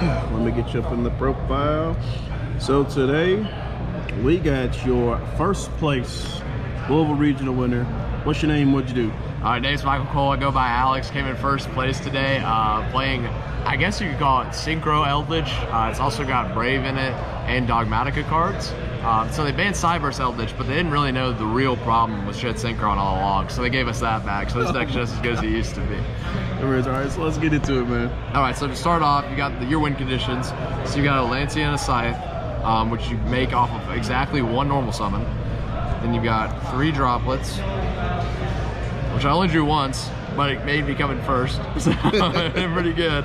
Let me get you up in the profile. So today, we got your first place Louisville Regional winner. What's your name? What'd you do? Name's Michael Cole. I go by Alex. Came in first place today, playing, I guess you could call it Synchro Eldlich. It's also got Brave in it and Dogmatika cards. So they banned Cyberse Eldlich, but they didn't really know the real problem with shit Synchron all along. So they gave us that back. So this deck's just as good as it used to be. All right, so let's get into it, man. All right, so to start off, you got your win conditions. So you got a Lancia and a Scythe, which you make off of exactly one normal summon. Then you've got 3 droplets, which I only drew once, but it made me come in first. So pretty good.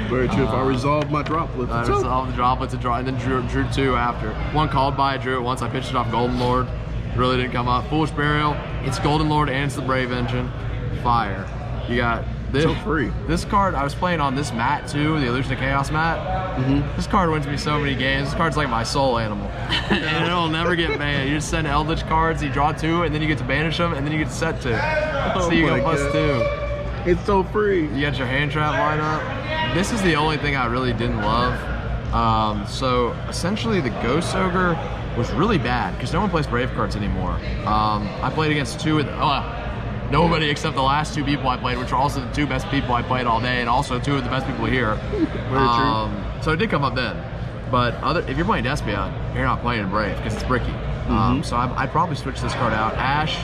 Very true. If I resolve my droplets, I resolved the droplets and then drew 2 after. One called by, I drew it once. I pitched it off Golden Lord. Really didn't come up. Foolish Burial. It's Golden Lord and it's the Brave Engine. Fire. You got this. So free. This card, I was playing on this mat too, the Illusion of Chaos mat. This card wins me so many games. This card's like my soul animal. And it'll never get banned. You just send Eldlich cards, you draw 2, and then you get to banish them, and then you get to set 2. So you go +2. It's so free. You got your hand trap lineup. This is the only thing I really didn't love. So essentially the Ghost Ogre was really bad because no one plays Brave cards anymore. I played against 2 with nobody except the last 2 people I played, which are also the 2 best people I played all day, and also 2 of the best people here. Very true. So it did come up then. But if you're playing Despia, you're not playing Brave because it's bricky. So I'd probably switch this card out. Ash,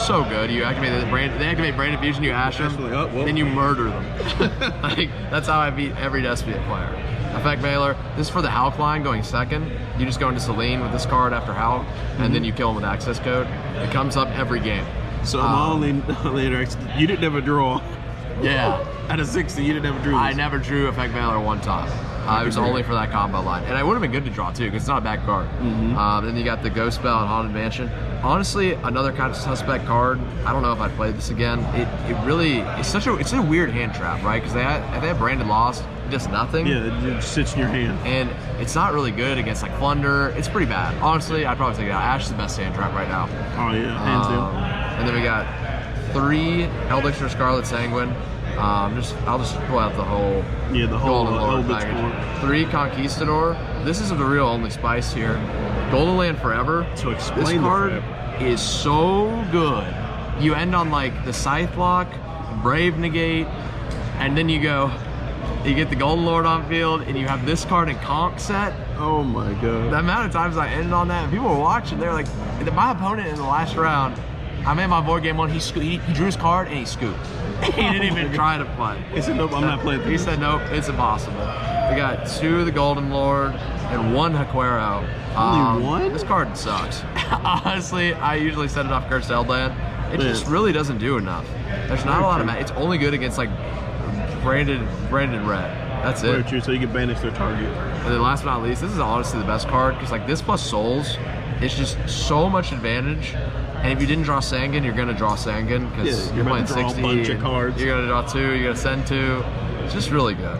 so good. You activate they activate Brain Infusion, you Ash them, then you murder them. Like, that's how I beat every Despia player. Effect Veiler, this is for the Hulk line going second. You just go into Celine with this card after Hulk, and then you kill him with access code. It comes up every game. So you didn't ever draw. Yeah. Out of 60, you didn't ever draw. I never drew Effect Veiler one time. It was only for that combo line. And it would have been good to draw too, because it's not a bad card. Then you got the Ghost Spell and Haunted Mansion. Honestly, another kind of suspect card. I don't know if I'd play this again. It's a weird hand trap, right? Because if they have Branded Lost, it does nothing. Yeah, it just sits in your hand. And it's not really good against like Plunder. It's pretty bad. Honestly, I'd probably take it out. Ash is the best hand trap right now. Oh yeah, hands down. And then we got 3 Eldlich or Scarlet Sanguine. I'll just pull out the whole Golden Lord package. 3 Conquistador. This is the real only spice here. Golden Land Forever. So explain this card is so good. You end on like the Scythe block, Brave negate, and then you get the Golden Lord on field, and you have this card in Conk set. Oh my god. The amount of times I ended on that, and people were watching, they're like, my opponent in the last round, I made my board game 1, he drew his card and he scooped. He didn't even try to play. He said, nope, I'm not playing. He said, nope, it's impossible. We got 2 of the Golden Lord and 1 Haquero. Only 1? This card sucks. Honestly, I usually set it off Cursed Eldland. It just really doesn't do enough. There's not a lot of it's only good against like branded red. That's it. Very true, so you can banish their target. And then last but not least, this is honestly the best card because like this plus Souls, it's just so much advantage. And if you didn't draw Sanguine, you're gonna draw Sanguine because you're playing 60. A bunch of cards. You're gonna draw 2. You're gonna send 2. It's just really good.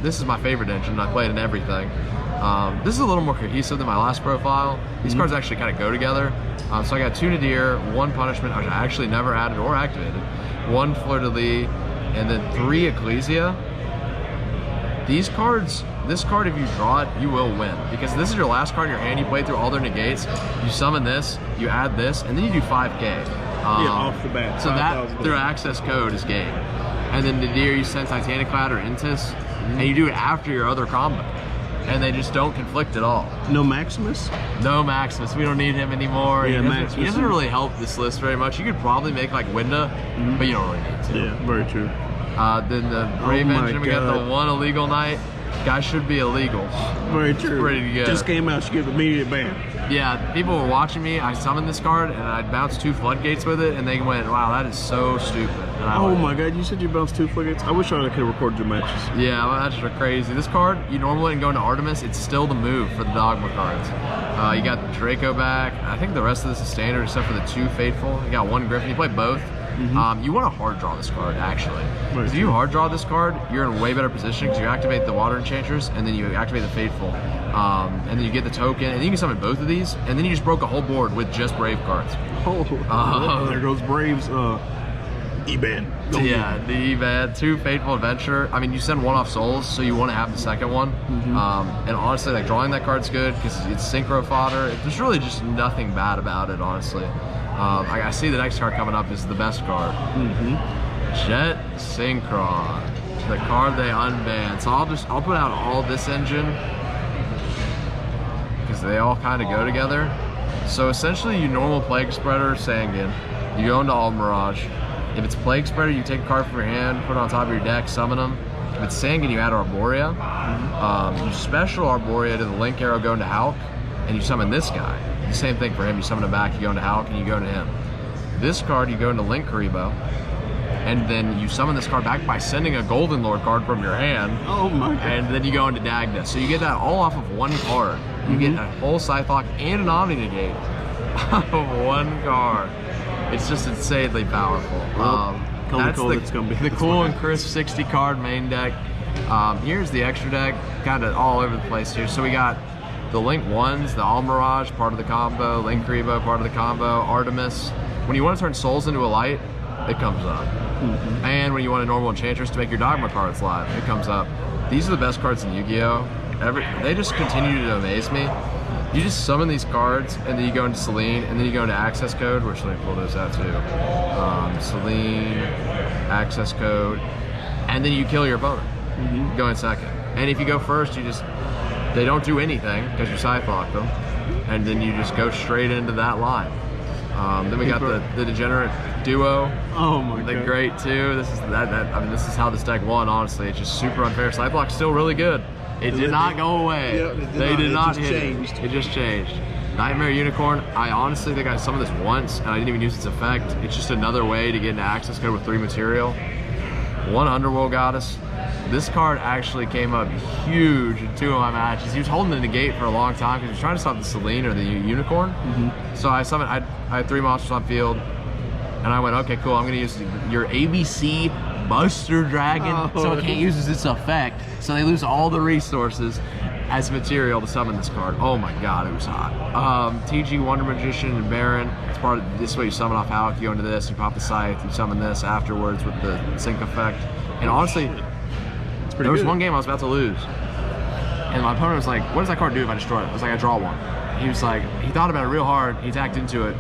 This is my favorite engine. I played in everything. This is a little more cohesive than my last profile. These cards actually kind of go together. So I got 2 Nadir, 1 Punishment, which I actually never added or activated, 1 Fleur de Lis, and then 3 Ecclesia. These cards, this card, if you draw it, you will win. Because this is your last card in your hand, you play through all their negates, you summon this, you add this, and then you do 5k. Yeah, off the bat. So that, through access code, is game. And then Nadir, you send Titaniclad or Intis, and you do it after your other combo. And they just don't conflict at all. No Maximus? No Maximus. We don't need him anymore. Yeah, he doesn't really help this list very much. You could probably make like Winda, but you don't really need to. Yeah, very true. Then the Brave Engine, we got the 1 Illegal Knight. Guy should be illegal. Very true. Pretty good. Just came out, she gave immediate ban. Yeah, people were watching me. I summoned this card and I bounced 2 floodgates with it, and they went, "Wow, that is so stupid." And oh my god, you said you bounced 2 floodgates? I wish I could have recorded your matches. Yeah, my matches are crazy. This card, you normally wouldn't go into Artemis. It's still the move for the Dogma cards. You got Draco back. I think the rest of this is standard except for the 2 Faithful. You got 1 Griffin. You play both. You want to hard draw this card, actually. If you hard draw this card, you're in a way better position because you activate the Water Enchanters and then you activate the Faithful. And then you get the token, and then you can summon both of these, and then you just broke a whole board with just Brave cards. There goes Brave's E-Band. Yeah, the E-Band, 2 Fateful Adventure. I mean, you send 1 off souls, so you want to have the second one. And honestly, like, drawing that card's good because it's synchro fodder. There's really just nothing bad about it, honestly. I see the next card coming up is the best card. Jet Synchron, the card they unbanned. So I'll put out all this engine because they all kind of go together. So essentially, you normal Plague Spreader Sangin, you go into All Mirage. If it's Plague Spreader, you take a card from your hand, put it on top of your deck, summon them. If it's Sangin, you add Arborea. You special Arborea to the Link Arrow, go into Hulk, and you summon this guy. The same thing for him. You summon him back, you go into Hulk, and you go into him. This card, you go into Link Karibo, and then you summon this card back by sending a Golden Lord card from your hand. Oh my god. And then you go into Dagda. So you get that all off of 1 card. You get a whole Scythe and an Omni Negate off of 1 card. It's just insanely powerful. That's the cool and crisp 60 card main deck. Here's the extra deck, kind of all over the place here. So we got the Link 1s, the All Mirage, part of the combo, Link Karibo, part of the combo, Artemis. When you want to turn souls into a light, it comes up. And when you want a normal Enchantress to make your Dogma cards live, it comes up. These are the best cards in Yu-Gi-Oh! They just continue to amaze me. You just summon these cards, and then you go into Selene, and then you go into Access Code, which let me pull those out too. Selene, Access Code, and then you kill your opponent. Go in second. And if you go first, they don't do anything because you Scythe lock them, and then you just go straight into that line. Then we got the Degenerate Duo. Oh my god. The Great 2. This is this is how this deck won, honestly. It's just super unfair. Scythe Block's still really good. It did not go away. Yep, they did not hit changed. it. It just changed. Nightmare Unicorn, I honestly think I summoned this once and I didn't even use its effect. It's just another way to get into Access Code with 3 material. 1 Underworld Goddess. This card actually came up huge in 2 of my matches. He was holding the negate for a long time because he was trying to stop the Selene or the Unicorn. So I summoned, I had 3 monsters on field, and I went, okay, cool, I'm gonna use your ABC Buster Dragon, so it can't use its effect. So they lose all the resources as material to summon this card. Oh my god, it was hot. TG, Wonder Magician, and Baron. It's part of this way you summon off Hulk, you go into this, you pop the Scythe, you summon this afterwards with the sync effect. And honestly, there was one game I was about to lose, and my opponent was like, what does that card do if I destroy it? I was like, I draw 1. He was like, he thought about it real hard, he attacked into it.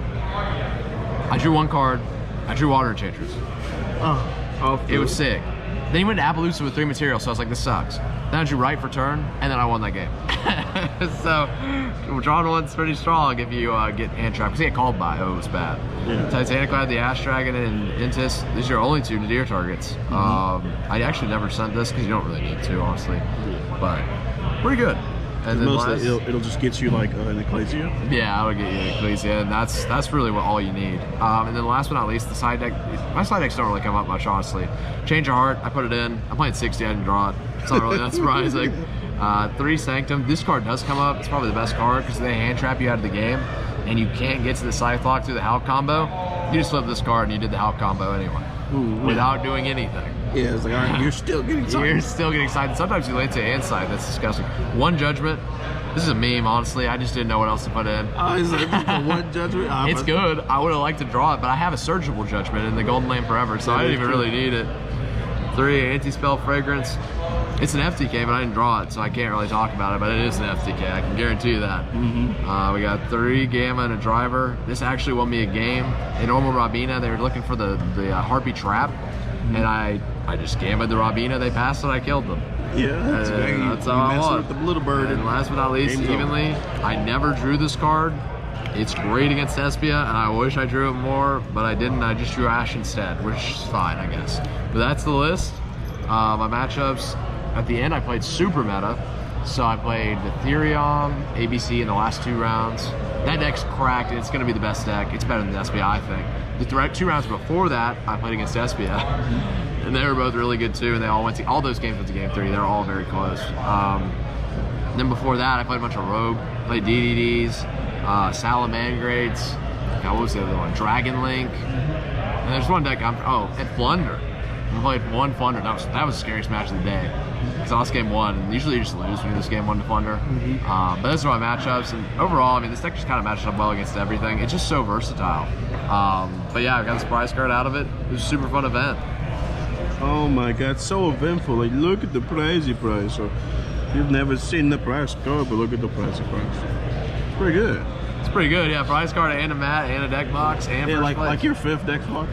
I drew 1 card, I drew Water Enchantress. It was sick. Then he went to Appaloosa with 3 material, so I was like, this sucks. Then I drew right for turn, and then I won that game. So, drawing 1's pretty strong if you get hand trapped, because he got called by, it was bad. Titanic, the Ash Dragon, and Intis, these are your only 2 Nadir targets. I actually never sent this, because you don't really need to, honestly. But, pretty good. And then mostly it'll just get you like an Ecclesia. Yeah, it'll get you an Ecclesia, and that's really all you need. And then last but not least, the side deck. My side decks don't really come up much, honestly. Change of Heart, I put it in. I'm playing 60, I didn't draw it. It's not really that surprising. 3 Sanctum. This card does come up. It's probably the best card because they hand trap you out of the game, and you can't get to the Scythe Lock through the Hulk combo. You just flip this card and you did the Hulk combo anyway, without doing anything. Yeah, it's like, all right, you're still getting excited. You're still getting excited. Sometimes you land to inside. That's disgusting. 1 Judgment. This is a meme, honestly. I just didn't know what else to put in. It's like 1 Judgment. It's good. I would have liked to draw it, but I have a Surgical Judgment in the Golden Land Forever, so I didn't even really need it. 3 Anti-Spell Fragrance. It's an FTK, but I didn't draw it, so I can't really talk about it, but it is an FTK. I can guarantee you that. We got 3 Gamma and a Driver. This actually won me a game. In normal Robina, they were looking for the Harpy Trap, and I just Gammaed the Robina. They passed it, I killed them. Yeah, that's how I won. With the little bird. And last but not least, evenly, I never drew this card. It's great against Espia, and I wish I drew it more, but I didn't. I just drew Ash instead, which is fine, I guess. But that's the list. My matchups, at the end, I played super meta. So I played Ethereum, ABC in the last 2 rounds. That deck's cracked, and it's going to be the best deck. It's better than Espia, I think. The 2 rounds before that, I played against Espia. And they were both really good too, and they all those games went to game 3. They're all very close. Then before that, I played a bunch of Rogue, played DDDs, Salamangrades. What was the other one? Dragon Link. And there's one deck and Flunder. We played one Funder. That was the scariest match of the day. Because I lost game 1, and usually you just lose when you lose game 1 to Funder. But those are my matchups, and overall, I mean, this deck just kind of matches up well against everything. It's just so versatile. But yeah, I got the prize card out of it. It was a super fun event. Oh my God, so eventful. Like, look at the prize. So you've never seen the prize card, but look at the prize. It's pretty good. It's pretty good, yeah. Prize card and a mat and a deck box and Yeah, first place. like your 5th deck box.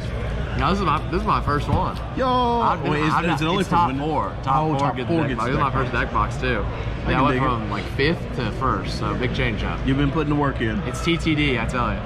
No, this is my first one. Yo, Is it only top 4? Top 4 get the deck box. This is my first deck box too. Yeah, I went from like 5th to 1st, so big change up. You've been putting the work in. It's TTD, I tell you.